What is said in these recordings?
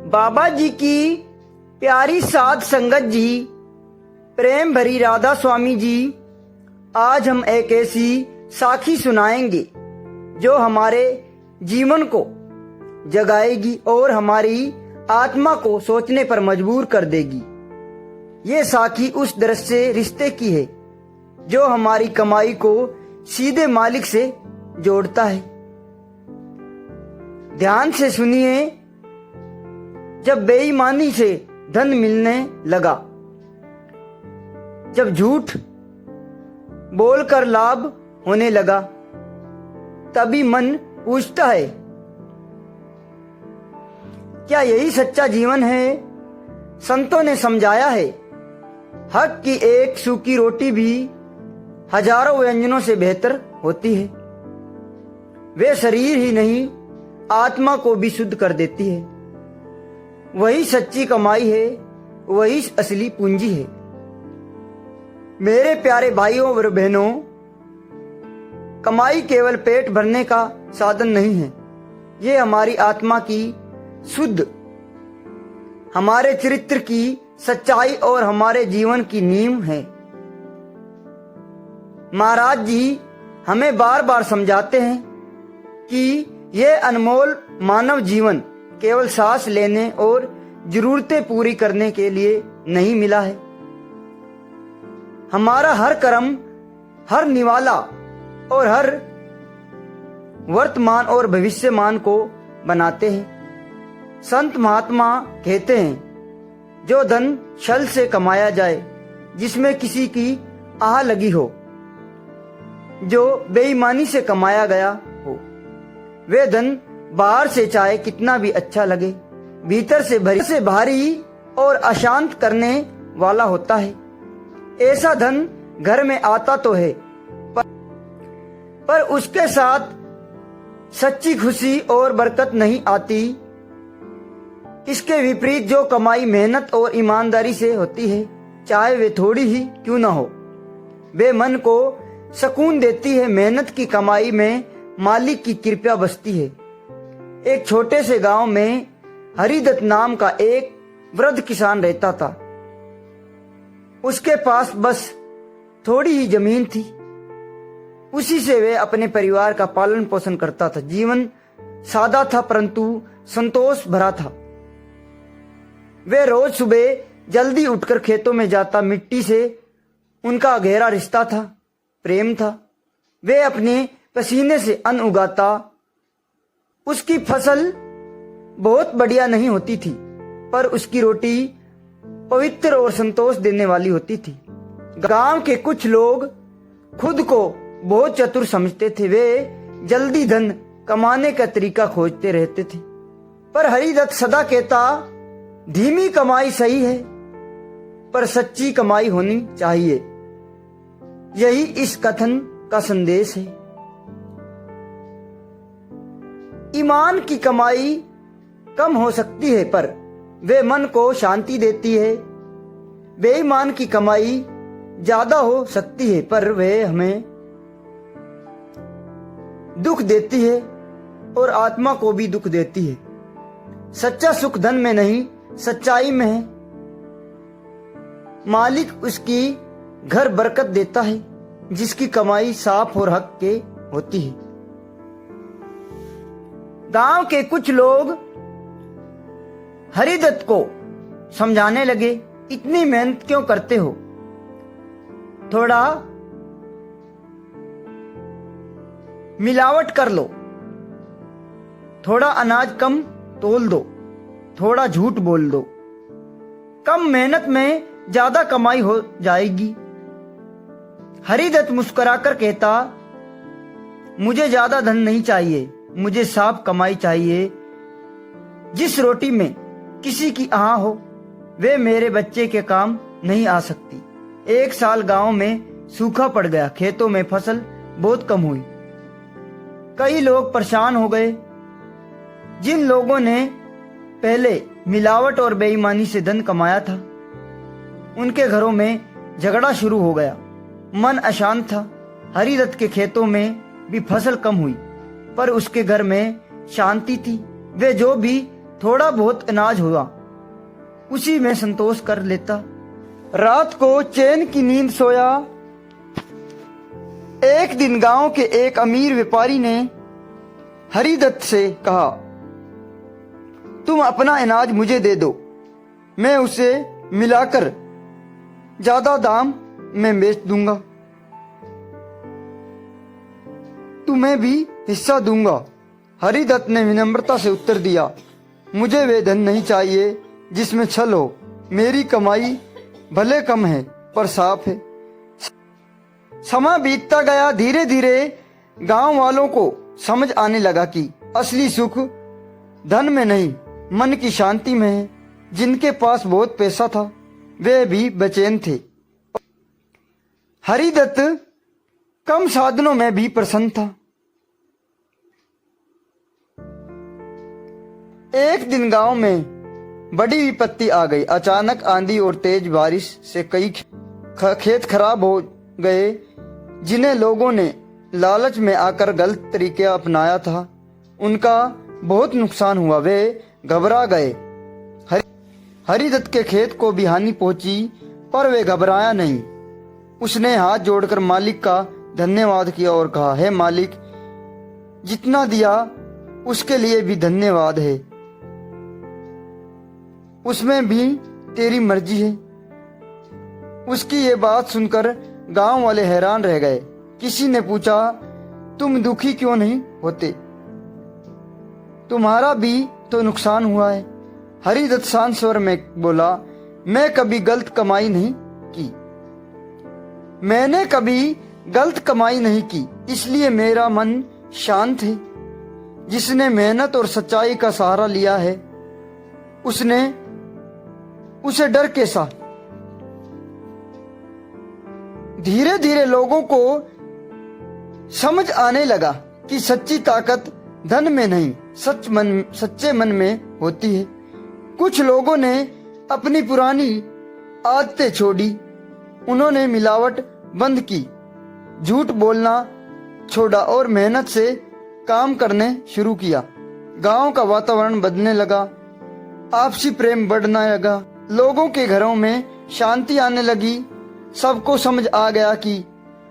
बाबा जी की प्यारी साध संगत जी, प्रेम भरी राधा स्वामी जी, आज हम एक ऐसी साखी सुनाएंगे जो हमारे जीवन को जगाएगी और हमारी आत्मा को सोचने पर मजबूर कर देगी। ये साखी उस दृश्य रिश्ते की है जो हमारी कमाई को सीधे मालिक से जोड़ता है। ध्यान से सुनिए। जब बेईमानी से धन मिलने लगा, जब झूठ बोलकर लाभ होने लगा, तभी मन पूछता है, क्या यही सच्चा जीवन है? संतों ने समझाया है, हक की एक सूखी रोटी भी हजारों व्यंजनों से बेहतर होती है। वे शरीर ही नहीं, आत्मा को भी शुद्ध कर देती है। वही सच्ची कमाई है, वही असली पूंजी है। मेरे प्यारे भाइयों और बहनों, कमाई केवल पेट भरने का साधन नहीं है। ये हमारी आत्मा की शुद्ध, हमारे चरित्र की सच्चाई और हमारे जीवन की नींव है। महाराज जी हमें बार बार समझाते हैं कि यह अनमोल मानव जीवन केवल सांस लेने और जरूरतें पूरी करने के लिए नहीं मिला है। हमारा हर कर्म, हर निवाला और हर वर्तमान और भविष्यमान को बनाते हैं। संत महात्मा कहते हैं, जो धन छल से कमाया जाए, जिसमें किसी की आह लगी हो, जो बेईमानी से कमाया गया हो, वे धन बाहर से चाहे कितना भी अच्छा लगे, भीतर से भारी और अशांत करने वाला होता है। ऐसा धन घर में आता तो है, पर उसके साथ सच्ची खुशी और बरकत नहीं आती। इसके विपरीत जो कमाई मेहनत और ईमानदारी से होती है, चाहे वे थोड़ी ही क्यों ना हो, वे मन को सुकून देती है। मेहनत की कमाई में मालिक की कृपा बसती है। एक छोटे से गांव में हरिदत्त नाम का एक वृद्ध किसान रहता था। उसके पास बस थोड़ी ही जमीन थी। उसी से वे अपने परिवार का पालन पोषण करता था। जीवन सादा था परंतु संतोष भरा था। वे रोज सुबह जल्दी उठकर खेतों में जाता। मिट्टी से उनका गहरा रिश्ता था, प्रेम था। वे अपने पसीने से अन्न उगाता। उसकी फसल बहुत बढ़िया नहीं होती थी, पर उसकी रोटी पवित्र और संतोष देने वाली होती थी। गांव के कुछ लोग खुद को बहुत चतुर समझते थे। वे जल्दी धन कमाने का तरीका खोजते रहते थे, पर हरिदत्त सदा कहता, धीमी कमाई सही है, पर सच्ची कमाई होनी चाहिए। यही इस कथन का संदेश है। ईमान की कमाई कम हो सकती है, पर वे मन को शांति देती है। बेईमान की कमाई ज्यादा हो सकती है, पर वे हमें दुख देती है और आत्मा को भी दुख देती है। सच्चा सुख धन में नहीं, सच्चाई में है। मालिक उसकी घर बरकत देता है, जिसकी कमाई साफ और हक के होती है। गांव के कुछ लोग हरिदत्त को समझाने लगे, इतनी मेहनत क्यों करते हो? थोड़ा मिलावट कर लो, थोड़ा अनाज कम तोल दो, थोड़ा झूठ बोल दो। कम मेहनत में ज्यादा कमाई हो जाएगी। हरिदत्त मुस्कुराकर कहता, मुझे ज्यादा धन नहीं चाहिए, मुझे साफ कमाई चाहिए। जिस रोटी में किसी की आह हो, वे मेरे बच्चे के काम नहीं आ सकती। एक साल गांव में सूखा पड़ गया। खेतों में फसल बहुत कम हुई। कई लोग परेशान हो गए। जिन लोगों ने पहले मिलावट और बेईमानी से धन कमाया था, उनके घरों में झगड़ा शुरू हो गया। मन अशांत था। हरिदत्त के खेतों में भी फसल कम हुई, पर उसके घर में शांति थी। वे जो भी थोड़ा बहुत अनाज हुआ उसी में संतोष कर लेता। रात को चैन की नींद सोया। एक दिन गांव के एक अमीर व्यापारी ने हरिदत्त से कहा, तुम अपना अनाज मुझे दे दो, मैं उसे मिलाकर ज्यादा दाम में बेच दूंगा, तुम्हें भी हिस्सा दूंगा। हरिदत्त ने विनम्रता से उत्तर दिया, मुझे वे धन नहीं चाहिए जिसमें छल हो। मेरी कमाई भले कम है पर साफ है। समय बीतता गया। धीरे धीरे गांव वालों को समझ आने लगा कि असली सुख धन में नहीं, मन की शांति में है। जिनके पास बहुत पैसा था वे भी बेचैन थे। हरिदत्त कम साधनों में भी प्रसन्न था। एक दिन गांव में बड़ी विपत्ति आ गई। अचानक आंधी और तेज बारिश से कई खेत खराब हो गए, जिन्हें लोगों ने लालच में आकर गलत तरीके अपनाया था। उनका बहुत नुकसान हुआ। वे घबरा गए। हरिदत्त के खेत को भी हानि पहुंची पर वे घबराया नहीं। उसने हाथ जोड़कर मालिक का धन्यवाद किया और कहा, हे मालिक, जितना दिया उसके लिए भी धन्यवाद है, उसमें भी तेरी मर्जी है। उसकी ये बात सुनकर गांव वाले हैरान रह गए। किसी ने पूछा, तुम दुखी क्यों नहीं होते? तुम्हारा भी तो नुकसान हुआ है। हरिदत्त शांत स्वर में बोला, मैं कभी गलत कमाई नहीं की। मैंने कभी गलत कमाई नहीं की, इसलिए मेरा मन शांत है। जिसने मेहनत और सच्चाई का सहारा लिया है उसे डर कैसा। धीरे धीरे लोगों को समझ आने लगा कि सच्ची ताकत धन में नहीं, सच्चे मन में होती है। कुछ लोगों ने अपनी पुरानी आदतें छोड़ी। उन्होंने मिलावट बंद की, झूठ बोलना छोड़ा और मेहनत से काम करने शुरू किया। गांव का वातावरण बदलने लगा, आपसी प्रेम बढ़ने लगा, लोगों के घरों में शांति आने लगी। सबको समझ आ गया कि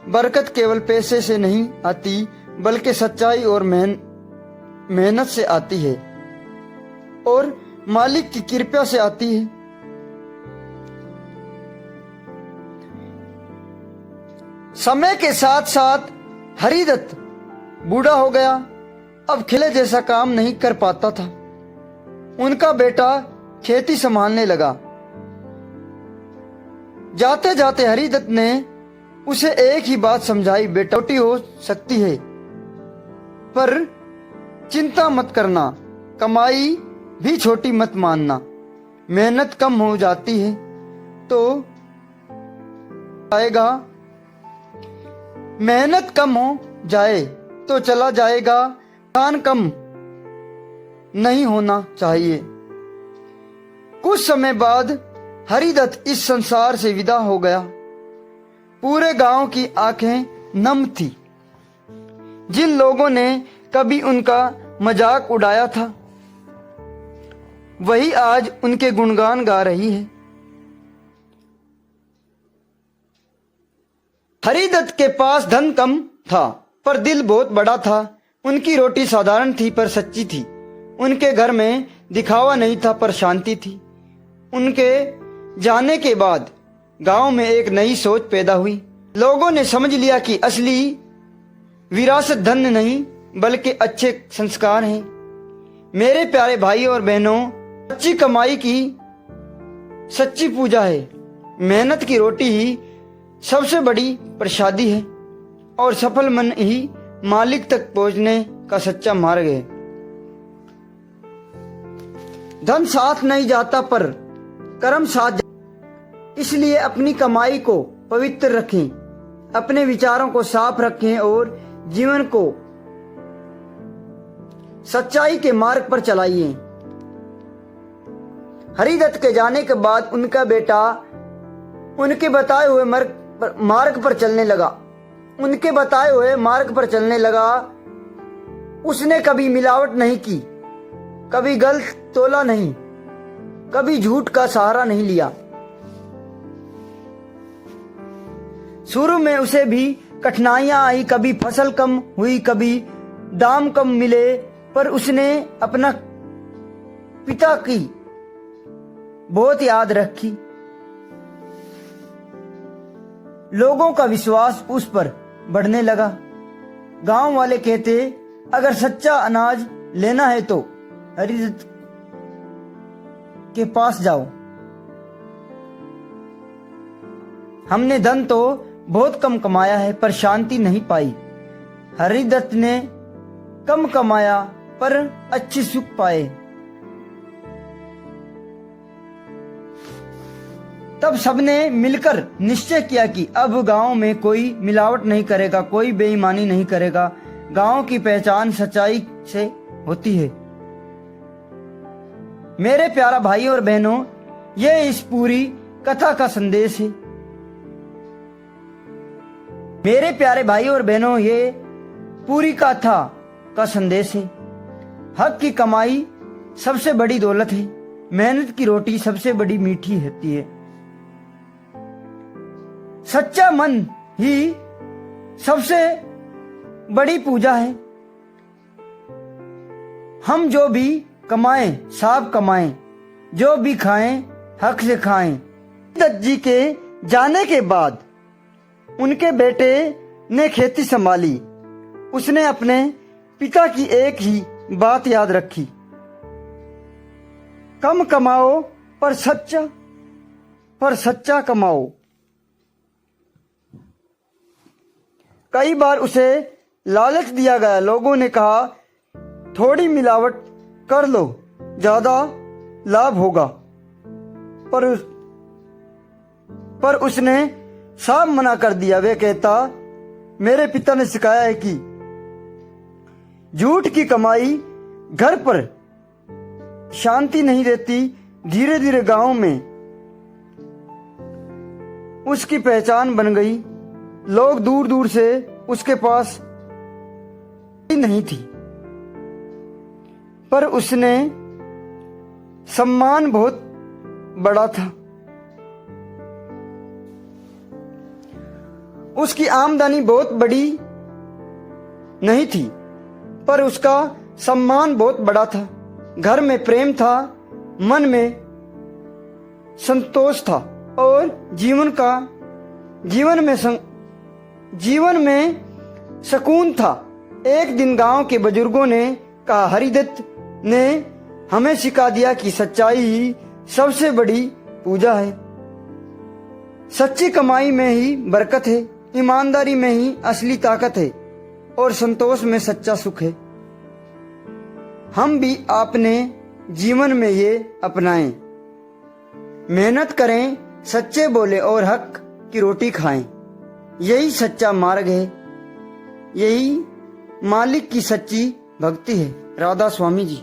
बरकत केवल पैसे से नहीं आती बल्कि सच्चाई और मेहनत से आती है और मालिक की कृपा से आती है। समय के साथ साथ हरिदत्त बूढ़ा हो गया। अब खिले जैसा काम नहीं कर पाता था। उनका बेटा खेती संभालने लगा। जाते जाते हरिदत्त ने उसे एक ही बात समझाई, बेटा छोटी हो सकती है पर चिंता मत करना, कमाई भी छोटी मत मानना। मेहनत कम हो जाती है तो आएगा, मेहनत कम हो जाए तो चला जाएगा, काम कम नहीं होना चाहिए। कुछ समय बाद हरिदत्त इस संसार से विदा हो गया। पूरे गांव की आंखें नम थी। जिन लोगों ने कभी उनका मजाक उड़ाया था वही आज उनके गुणगान गा रही है। हरिदत्त के पास धन कम था पर दिल बहुत बड़ा था। उनकी रोटी साधारण थी पर सच्ची थी। उनके घर में दिखावा नहीं था पर शांति थी। उनके जाने के बाद गांव में एक नई सोच पैदा हुई। लोगों ने समझ लिया कि असली विरासत धन नहीं बल्कि अच्छे संस्कार हैं। मेरे प्यारे भाई और बहनों, सच्ची कमाई की सच्ची पूजा है। मेहनत की रोटी ही सबसे बड़ी प्रसादी है और सफल मन ही मालिक तक पहुंचने का सच्चा मार्ग है। धन साथ नहीं जाता पर कर्म साथ जाता। इसलिए अपनी कमाई को पवित्र रखें, अपने विचारों को साफ रखें और जीवन को सच्चाई के मार्ग पर चलाइए। हरिदत्त के जाने के बाद उनका बेटा उनके बताए हुए मार्ग पर चलने लगा। उसने कभी मिलावट नहीं की, कभी गलत तोला नहीं, कभी झूठ का सहारा नहीं लिया। शुरू में उसे भी कठिनाइयां आई, कभी फसल कम हुई, कभी दाम कम मिले, पर उसने अपना पिता की बहुत याद रखी। लोगों का विश्वास उस पर बढ़ने लगा। गांव वाले कहते, अगर सच्चा अनाज लेना है तो हरिदत्त के पास जाओ। हमने धन तो बहुत कम कमाया है पर शांति नहीं पाई। हरिदत्त ने कम कमाया पर अच्छे सुख पाए। तब सबने मिलकर निश्चय किया कि अब गांव में कोई मिलावट नहीं करेगा, कोई बेईमानी नहीं करेगा। गांव की पहचान सच्चाई से होती है। मेरे प्यारा भाई और बहनों, ये इस पूरी कथा का संदेश है। मेरे प्यारे भाई और बहनों, ये पूरी कथा का संदेश है। हक की कमाई सबसे बड़ी दौलत है। मेहनत की रोटी सबसे बड़ी मीठी होती है। सच्चा मन ही सबसे बड़ी पूजा है। हम जो भी कमाएं साफ कमाएं, जो भी खाएं हक से खाएं। दत्त जी के जाने के बाद उनके बेटे ने खेती संभाली। उसने अपने पिता की एक ही बात याद रखी, कम कमाओ पर सच्चा कमाओ। कई बार उसे लालच दिया गया। लोगों ने कहा, थोड़ी मिलावट कर लो, ज्यादा लाभ होगा, पर उसने साफ मना कर दिया। वे कहता, मेरे पिता ने सिखाया है कि झूठ की कमाई घर पर शांति नहीं देती। धीरे धीरे गांव में उसकी पहचान बन गई। लोग दूर दूर से उसके पास नहीं थी, पर उसने सम्मान बहुत बड़ा था। उसकी आमदनी बहुत बड़ी नहीं थी, पर उसका सम्मान बहुत बड़ा था। घर में प्रेम था, मन में संतोष था और जीवन में सुकून था। एक दिन गांव के बुजुर्गों ने कहा, हरिदत्त ने हमें सिखा दिया कि सच्चाई ही सबसे बड़ी पूजा है। सच्ची कमाई में ही बरकत है, ईमानदारी में ही असली ताकत है और संतोष में सच्चा सुख है। हम भी अपने जीवन में ये अपनाएं। मेहनत करें, सच्चे बोले और हक की रोटी खाएं। यही सच्चा मार्ग है, यही मालिक की सच्ची भक्ति है। राधा स्वामी जी।